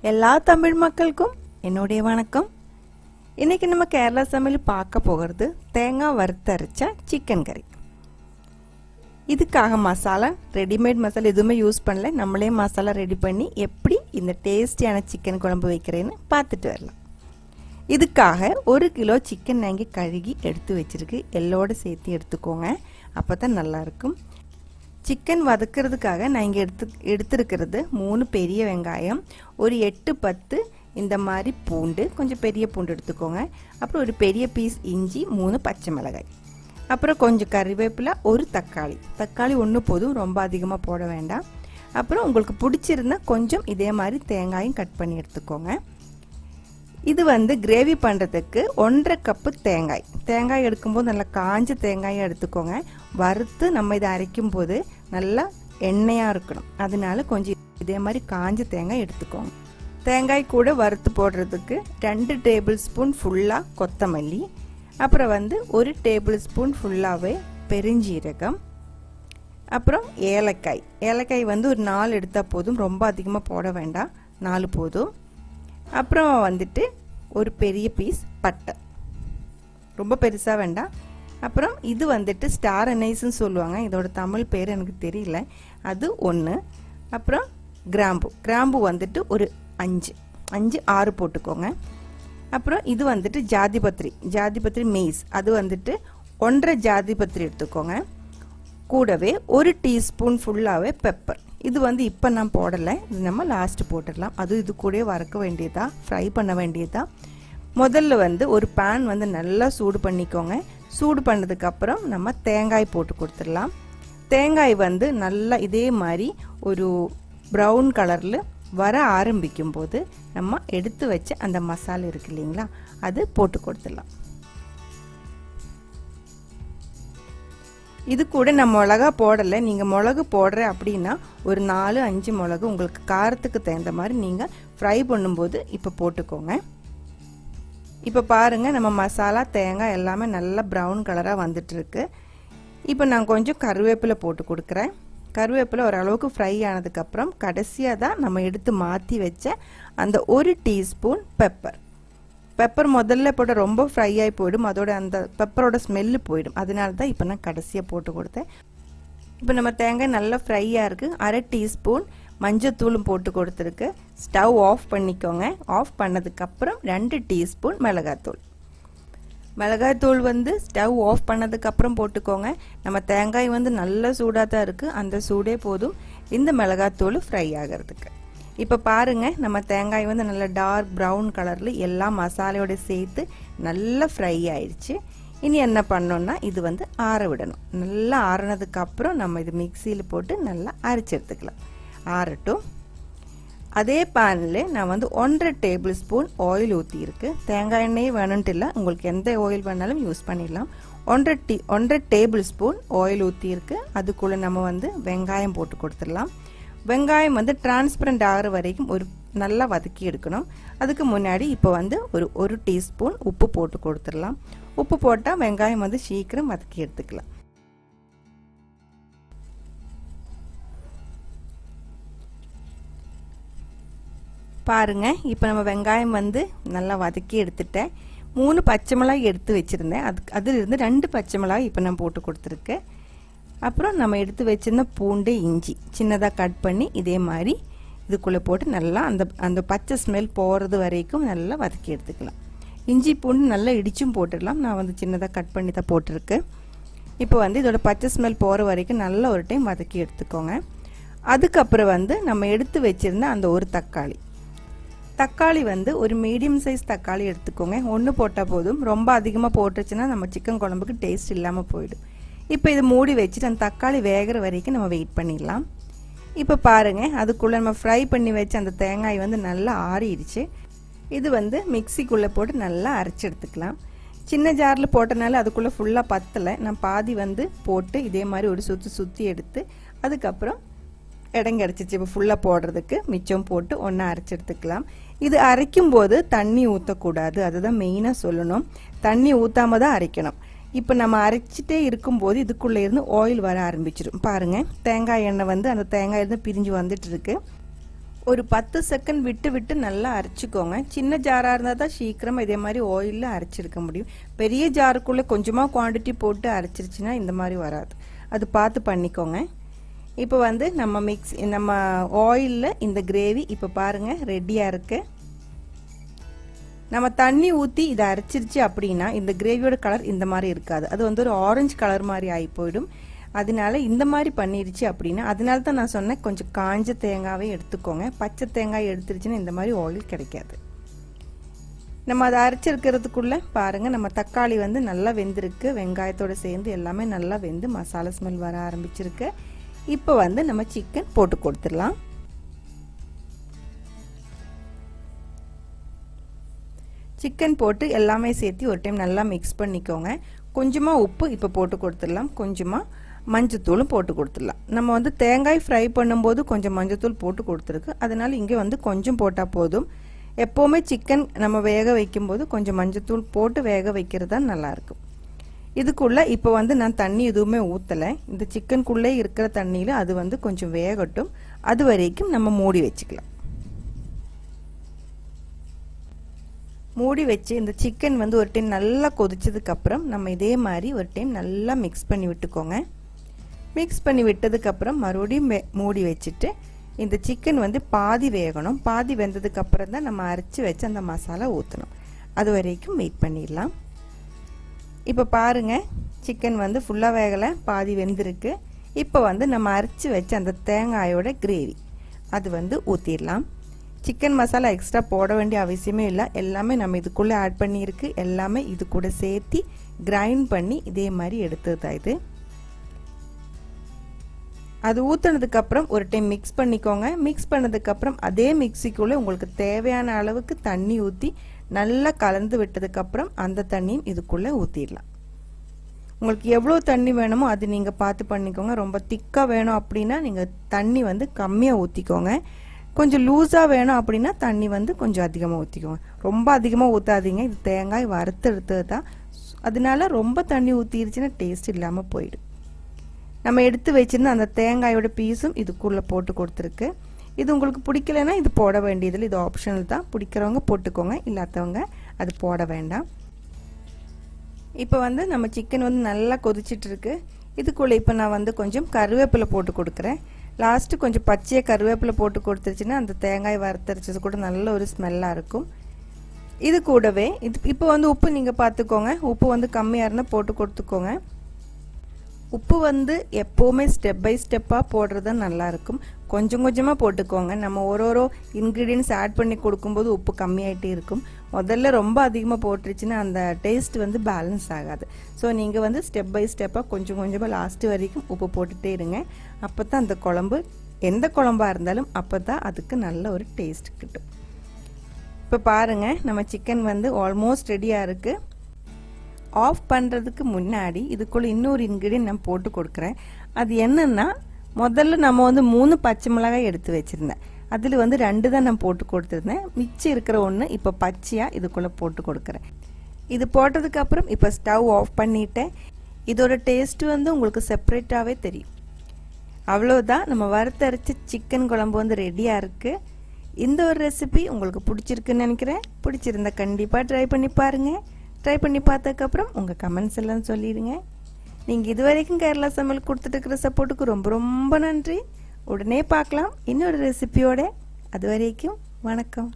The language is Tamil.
எல்லா தமிழ் மக்களுக்கும் என்னுடைய வணக்கம். இன்னைக்கு நம்ம கேரளா சமையல் பார்க்க போகிறது தேங்காய் வறுத்தரைச்ச சிக்கன் கறி. இதுக்காக மசாலா ரெடிமேட் மசாலா எதுவுமே யூஸ் பண்ணல. நம்மளே மசாலா ரெடி பண்ணி எப்படி இந்த டேஸ்டியான சிக்கன் குழம்பு வைக்கிறேன்னு பார்த்துட்டு வரலாம். இதுக்காக 1 கிலோ சிக்கன் வாங்கி கழுகி எடுத்து வச்சிருக்கு. எல்லோடு சேர்த்து எடுத்துக்கோங்க, அப்போ தான் நல்லாயிருக்கும். சிக்கன் வதக்கிறதுக்காக நான் இங்கே எடுத்துருக்கிறது 3 பெரிய வெங்காயம், ஒரு 8-10 இந்த மாதிரி பூண்டு, கொஞ்சம் பெரிய பூண்டு எடுத்துக்கோங்க. அப்புறம் ஒரு பெரிய பீஸ் இஞ்சி, 3 பச்சை மிளகாய், அப்புறம் கொஞ்சம் கறிவேப்பிலை, ஒரு தக்காளி ஒன்று போதும், ரொம்ப அதிகமாக போட வேண்டாம். அப்புறம் உங்களுக்கு பிடிச்சிருந்தா கொஞ்சம் இதே மாதிரி தேங்காயும் கட் பண்ணி எடுத்துக்கோங்க. இது கிரேவி பண்ணுறதுக்கு 1.5 கப்பு தேங்காய் எடுக்கும்போது நல்லா காஞ்ச தேங்காயை எடுத்துக்கோங்க. வறுத்து நம்ம இதை அரைக்கும் போது நல்லா எண்ணெயாக இருக்கணும், அதனால கொஞ்சம் இதே மாதிரி காஞ்ச தேங்காய் எடுத்துக்கோங்க. தேங்காய் கூட வறுத்து போடுறதுக்கு 2 டேபிள் ஸ்பூன் ஃபுல்லாக கொத்தமல்லி, அப்புறம் 1 டேபிள் ஸ்பூன் ஃபுல்லாகவே பெருஞ்சீரகம், அப்புறம் ஏலக்காய் ஒரு 4 எடுத்தால் போதும், ரொம்ப அதிகமாக போட வேண்டாம், 4 போதும். அப்புறம் ஒரு பெரிய பீஸ் பட்டை, ரொம்ப பெருசாக வேண்டாம். அப்புறம் இது ஸ்டார் அனைஸ்ன்னு சொல்லுவாங்க, இதோட தமிழ் பேர் எனக்கு தெரியல, அது 1. அப்புறம் கிராம்பு ஒரு 5-6 போட்டுக்கோங்க. அப்புறம் இது ஜாதிபத்திரி மேஸ், அது 1.5 ஜாதிபத்திரி எடுத்துக்கோங்க. கூடவே 1 டீஸ்பூன் ஃபுல்லாகவே பெப்பர். இது இப்போ நான் போடலை, இது நம்ம லாஸ்ட் போட்டுடலாம். இது கூட வறுக்க வேண்டியதா, ஃப்ரை பண்ண வேண்டியதா. முதல்ல ஒரு பேன் நல்லா சூடு பண்ணிக்கோங்க. சூடு பண்ணதுக்கப்புறம் நம்ம தேங்காய் போட்டு கொடுத்துடலாம். தேங்காய் நல்லா இதே மாதிரி ஒரு ப்ரௌன் கலரில் வர ஆரம்பிக்கும் போது நம்ம எடுத்து வச்ச அந்த மசாலா இருக்கு இல்லைங்களா, அது போட்டு கொடுத்துடலாம். இது கூட நான் மிளகா போடலை, நீங்கள் மிளகு போடுற அப்படின்னா ஒரு 4-5 மிளகு உங்களுக்கு காரத்துக்கு தகுந்த மாதிரி நீங்கள் ஃப்ரை பண்ணும்போது இப்போ போட்டுக்கோங்க. இப்போ பாருங்கள், நம்ம மசாலா தேங்காய் எல்லாமே நல்லா ப்ரௌன் கலராக வந்துட்டுருக்கு. இப்போ நான் கொஞ்சம் கருவேப்பிலை போட்டு கொடுக்குறேன். கருவேப்பிலை ஓரளவுக்கு ஃப்ரை ஆனதுக்கப்புறம் கடைசியாக தான் நம்ம எடுத்து மாற்றி வச்ச அந்த 1 டீஸ்பூன் பெப்பர் முதல்ல போட ரொம்ப ஃப்ரை ஆகி போயிடும், அதோட அந்த பெப்பரோட ஸ்மெல்லு போயிடும், அதனால தான் இப்போ நான் கடைசியாக போட்டு கொடுத்தேன். இப்போ நம்ம தேங்காய் நல்லா ஃப்ரையாக இருக்குது. 1/2 டீஸ்பூன் மஞ்சத்தூளும் போட்டு கொடுத்துருக்கு. ஸ்டவ் ஆஃப் பண்ணிக்கோங்க. ஆஃப் பண்ணதுக்கப்புறம் 2 டீஸ்பூன் மிளகாய்த்தூள் ஸ்டவ் ஆஃப் பண்ணதுக்கப்புறம் போட்டுக்கோங்க. நம்ம தேங்காய் நல்ல சூடாக தான் இருக்குது, அந்த சூடே போதும் இந்த மிளகாய்த்தூள் ஃப்ரை ஆகிறதுக்கு. இப்போ பாருங்கள், நம்ம தேங்காய் நல்லா டார்க் ப்ரௌன் கலரில் எல்லா மசாலையோடு சேர்த்து நல்லா ஃப்ரை ஆயிடுச்சு. இனி என்ன பண்ணோன்னா இது ஆற விடணும். நல்லா ஆறினதுக்கப்புறம் நம்ம இது மிக்சியில் போட்டு நல்லா அரைச்சி எடுத்துக்கலாம். ஆறட்டும். அதே பேனில் நான் 1.5 டேபிள் ஸ்பூன் ஆயில் ஊற்றிருக்கு. தேங்காய் எண்ணெய் வேணும்ட்டு இல்லை, உங்களுக்கு எந்த ஆயில் வேணாலும் யூஸ் பண்ணிடலாம். 1.5 டேபிள் ஸ்பூன் ஆயில் ஊற்றிருக்கு. அதுக்குள்ளே நம்ம வெங்காயம் போட்டு கொடுத்துடலாம். வெங்காயம் டிரான்ஸ்பரண்ட் ஆகிற வரைக்கும் நல்லா வதக்கி எடுக்கணும். அதுக்கு முன்னாடி இப்போ ஒரு 1 டீஸ்பூன் உப்பு போட்டு கொடுத்துடலாம். உப்பு போட்டால் வெங்காயம் சீக்கிரம் வதக்கி எடுத்துக்கலாம். பாருங்க, இப்போ நம்ம வெங்காயம் நல்லா வதக்கி எடுத்துட்டேன். 3 பச்சை மிளகாய் எடுத்து வச்சுருந்தேன், அதிலிருந்து 2 பச்சை மிளகாய் இப்போ நான் போட்டு கொடுத்துருக்கேன். அப்புறம் நம்ம எடுத்து வச்சிருந்த பூண்டு, இஞ்சி சின்னதாக கட் பண்ணி இதே மாதிரி இதுக்குள்ளே போட்டு நல்லா அந்த பச்சை ஸ்மெல் போகிறது வரைக்கும் நல்லா வதக்கி எடுத்துக்கலாம். இஞ்சி பூண்டு நல்லா இடிச்சும் போட்டுடலாம், நான் சின்னதாக கட் பண்ணி தான் போட்டிருக்கு. இப்போ இதோட பச்சை ஸ்மெல் போகிற வரைக்கும் நல்லா ஒரு டைம் வதக்கி எடுத்துக்கோங்க. அதுக்கப்புறம் நம்ம எடுத்து வச்சுருந்த அந்த ஒரு தக்காளி ஒரு மீடியம் சைஸ் தக்காளி எடுத்துக்கோங்க. 1 போட்டால் போதும், ரொம்ப அதிகமாக போட்டுருச்சுன்னா நம்ம சிக்கன் குழம்புக்கு டேஸ்ட் இல்லாமல் போயிடும். இப்போ இது மூடி வச்சுட்டு அந்த தக்காளி வேகிற வரைக்கும் நம்ம வெயிட் பண்ணிடலாம். இப்போ பாருங்கள், அதுக்குள்ளே நம்ம ஃப்ரை பண்ணி வச்ச அந்த தேங்காய் நல்லா ஆறிடுச்சு. இது மிக்சிக்குள்ளே போட்டு நல்லா அரைச்சி எடுத்துக்கலாம். சின்ன ஜாரில் போட்டனால அதுக்குள்ளே ஃபுல்லாக பத்தலை, நான் பாதி போட்டு இதே மாதிரி ஒரு சுற்றி எடுத்து அதுக்கப்புறம் இடம் கிடச்சிச்சு. இப்போ ஃபுல்லாக போடுறதுக்கு மிச்சம் போட்டு ஒன்றா அரைச்சி எடுத்துக்கலாம். இது அரைக்கும் போது தண்ணி ஊற்றக்கூடாது, அதுதான் மெயினாக சொல்லணும். தண்ணி ஊற்றாம தான் அரைக்கணும். இப்போ நம்ம அரைச்சிட்டே இருக்கும்போது இதுக்குள்ளே இருந்து ஆயில் வர ஆரம்பிச்சிடும். பாருங்கள், தேங்காய் எண்ணெய் அந்த தேங்காய் இருந்து பிரிஞ்சு வந்துட்டு இருக்கு. ஒரு 10 செகண்ட் விட்டு விட்டு நல்லா அரைச்சிக்கோங்க. சின்ன ஜாரா இருந்தா தான் சீக்கிரமா இதே மாதிரி ஆயில்ல அரைச்சிருக்க முடியும். பெரிய ஜாருக்குள்ள கொஞ்சமா குவாண்டிட்டி போட்டு அரைச்சிருச்சுனா இந்த மாதிரி வராது. அது பார்த்து பண்ணிக்கோங்க. இப்போ வந்து நம்ம ஆயில்ல இந்த கிரேவி இப்போ பாருங்க ரெடியா இருக்கு. நம்ம தண்ணி ஊற்றி இதை அரைச்சிருச்சு அப்படின்னா இந்த கிரேவியோட கலர் இந்த மாதிரி இருக்காது. அது வந்து ஒரு ஆரஞ்சு கலர் மாதிரி ஆகி போயிடும். அதனால இந்த மாதிரி பண்ணிருச்சு அப்படின்னா அதனால தான் நான் சொன்னேன் கொஞ்சம் காஞ்ச தேங்காவே எடுத்துக்கோங்க. பச்சை தேங்காய் எடுத்துருச்சுன்னா இந்த மாதிரி ஆயில் கிடைக்காது. நம்ம அதை அரைச்சிருக்கிறதுக்குள்ள பாருங்க நம்ம தக்காளி வந்து நல்லா வெந்திருக்கு. வெங்காயத்தோடு சேர்ந்து எல்லாமே நல்லா வெந்து மசாலா ஸ்மெல் வர ஆரம்பிச்சிருக்கு. இப்போ வந்து நம்ம சிக்கன் போட்டு கொடுத்துடலாம். சிக்கன் போட்டு எல்லாமே சேர்த்து ஒரு டைம் நல்லா மிக்ஸ் பண்ணிக்கோங்க. கொஞ்சமாக உப்பு இப்போ போட்டு கொடுத்துடலாம். கொஞ்சமாக மஞ்சத்தூளும் போட்டு கொடுத்துடலாம். நம்ம வந்து தேங்காய் ஃப்ரை பண்ணும்போது கொஞ்சம் மஞ்சத்தூள் போட்டு கொடுத்துருக்கு. அதனால் இங்கே வந்து கொஞ்சம் போட்டால் போதும். எப்போவுமே சிக்கன் நம்ம வேக வைக்கும்போது கொஞ்சம் மஞ்சத்தூள் போட்டு வேக வைக்கிறது தான் நல்லாயிருக்கும். இதுக்குள்ளே இப்போ வந்து நான் தண்ணி எதுவுமே ஊற்றலை. இந்த சிக்கனுக்குள்ளே இருக்கிற தண்ணியில் அது வந்து கொஞ்சம் வேகட்டும். அது வரைக்கும் நம்ம மூடி வச்சுக்கலாம். மூடி வச்சு இந்த சிக்கன் வந்து ஒரு டைம் நல்லா கொதிச்சதுக்கப்புறம் நம்ம இதே மாதிரி ஒரு டைம் நல்லா மிக்ஸ் பண்ணி விட்டுக்கோங்க. மிக்ஸ் பண்ணி விட்டதுக்கப்புறம் மறுபடியும் மூடி வச்சுட்டு இந்த சிக்கன் வந்து பாதி வேகணும். பாதி வெந்ததுக்கப்புறம் தான் நம்ம அரைச்சி வச்சு அந்த மசாலா ஊற்றணும். அது வரைக்கும் வெயிட் பண்ணிடலாம். இப்போ பாருங்கள் சிக்கன் வந்து ஃபுல்லாக வேகலை, பாதி வெந்திருக்கு. இப்போ வந்து நம்ம அரைச்சி வச்ச அந்த தேங்காயோட கிரேவி அது வந்து ஊற்றிடலாம். சிக்கன் மசாலா எக்ஸ்ட்ரா போட வேண்டிய அவசியமே இல்லை. எல்லாமே நம்ம இதுக்குள்ளே ஆட் பண்ணியிருக்கு. எல்லாமே இது கூட சேர்த்து கிரைண்ட் பண்ணி இதே மாதிரி எடுத்தது தான் இது. அது ஊற்றுனதுக்கப்புறம் ஒரு டைம் மிக்ஸ் பண்ணிக்கோங்க. மிக்ஸ் பண்ணதுக்கப்புறம் அதே மிக்சிக்குள்ளே உங்களுக்கு தேவையான அளவுக்கு தண்ணி ஊற்றி நல்லா கலந்து விட்டதுக்கப்புறம் அந்த தண்ணியும் இதுக்குள்ளே ஊற்றிடலாம். உங்களுக்கு எவ்வளோ தண்ணி வேணுமோ அது நீங்கள் பார்த்து பண்ணிக்கோங்க. ரொம்ப திக்காக வேணும் அப்படின்னா நீங்கள் தண்ணி வந்து கம்மியாக ஊற்றிக்கோங்க. கொஞ்சம் லூஸாக வேணும் அப்படின்னா தண்ணி வந்து கொஞ்சம் அதிகமாக ஊற்றிக்கோங்க. ரொம்ப அதிகமாக ஊற்றாதீங்க. இது தேங்காய் வறுத்து எடுத்தது தான். அதனால ரொம்ப தண்ணி ஊற்றிருச்சுன்னா டேஸ்ட் இல்லாமல் போயிடும். நம்ம எடுத்து வச்சுருந்த அந்த தேங்காயோட பீஸும் இதுக்குள்ளே போட்டு கொடுத்துருக்கு. இது உங்களுக்கு பிடிக்கலைன்னா இது போட வேண்டியதில்லை. இது ஆப்ஷனல் தான். பிடிக்கிறவங்க போட்டுக்கோங்க, இல்லாதவங்க அது போட வேண்டாம். இப்போ வந்து நம்ம சிக்கன் வந்து நல்லா கொதிச்சிட்டு இருக்கு. இதுக்குள்ளே இப்போ நான் வந்து கொஞ்சம் கருவேப்பிலை போட்டு கொடுக்குறேன். லாஸ்ட்டு கொஞ்சம் பச்சையாக கருவேப்பிலை போட்டு கொடுத்துருச்சுன்னா அந்த தேங்காய் வறுத்தரைச்சது கூட நல்ல ஒரு ஸ்மெல்லாக இருக்கும். இது கூடவே இப்போ வந்து உப்பு நீங்கள் பார்த்துக்கோங்க. உப்பு வந்து கம்மியாக இருந்தால் போட்டு கொடுத்துக்கோங்க. உப்பு வந்து எப்போவுமே ஸ்டெப் பை ஸ்டெப்பாக போடுறது தான் நல்லாயிருக்கும். கொஞ்சம் கொஞ்சமாக போட்டுக்கோங்க. நம்ம ஒரு இன்க்ரீடியன்ஸ் ஆட் பண்ணி கொடுக்கும்போது உப்பு கம்மியாகிட்டே இருக்கும். முதல்ல ரொம்ப அதிகமாக போட்டுருச்சுன்னா அந்த டேஸ்ட் வந்து பேலன்ஸ் ஆகாது. ஸோ நீங்கள் வந்து ஸ்டெப் பை ஸ்டெப்பாக கொஞ்சம் கொஞ்சமாக லாஸ்ட்டு வரைக்கும் உப்பு போட்டுகிட்டே இருங்க. அப்போ தான் அந்த குழம்பு எந்த குழம்பாக இருந்தாலும் அப்போ தான் அதுக்கு நல்ல ஒரு டேஸ்ட் கிட்டும். இப்போ பாருங்கள் நம்ம சிக்கன் வந்து ஆல்மோஸ்ட் ரெடியாக இருக்குது. ஆஃப் பண்ணுறதுக்கு முன்னாடி இதுக்குள்ளே இன்னொரு இன்க்ரீடியன்ட் நான் போட்டு கொடுக்குறேன். அது என்னென்னா முதல்ல நம்ம வந்து 3 பச்சை மிளகாய் எடுத்து வச்சுருந்தேன். அதில் வந்து 2 தான் நான் போட்டு கொடுத்துருந்தேன். மிச்சம் இருக்கிற ஒன்று இப்போ பச்சையாக இதுக்குள்ளே போட்டு கொடுக்குறேன். இது போட்டதுக்கப்புறம் இப்போ ஸ்டவ் ஆஃப் பண்ணிவிட்டேன். இதோட டேஸ்ட்டு வந்து உங்களுக்கு செப்ரேட்டாகவே தெரியும். அவ்வளோதான், நம்ம வறுத்தரைச்ச சிக்கன் குழம்பு வந்து ரெடியாக இருக்குது. இந்த ஒரு ரெசிபி உங்களுக்கு பிடிச்சிருக்குன்னு நினைக்கிறேன். பிடிச்சிருந்தா கண்டிப்பாக ட்ரை பண்ணி பாருங்கள். ட்ரை பண்ணி பார்த்ததுக்கப்புறம் உங்கள் கமெண்ட்ஸ் எல்லாம் சொல்லிடுங்க. நீங்கள் இது வரைக்கும் கேரளா சமையல் கொடுத்துட்டு இருக்கிற சப்போர்ட்டுக்கு ரொம்ப ரொம்ப நன்றி. உடனே பார்க்கலாம் இன்னொரு ரெசிபியோட. அது வரைக்கும் வணக்கம்.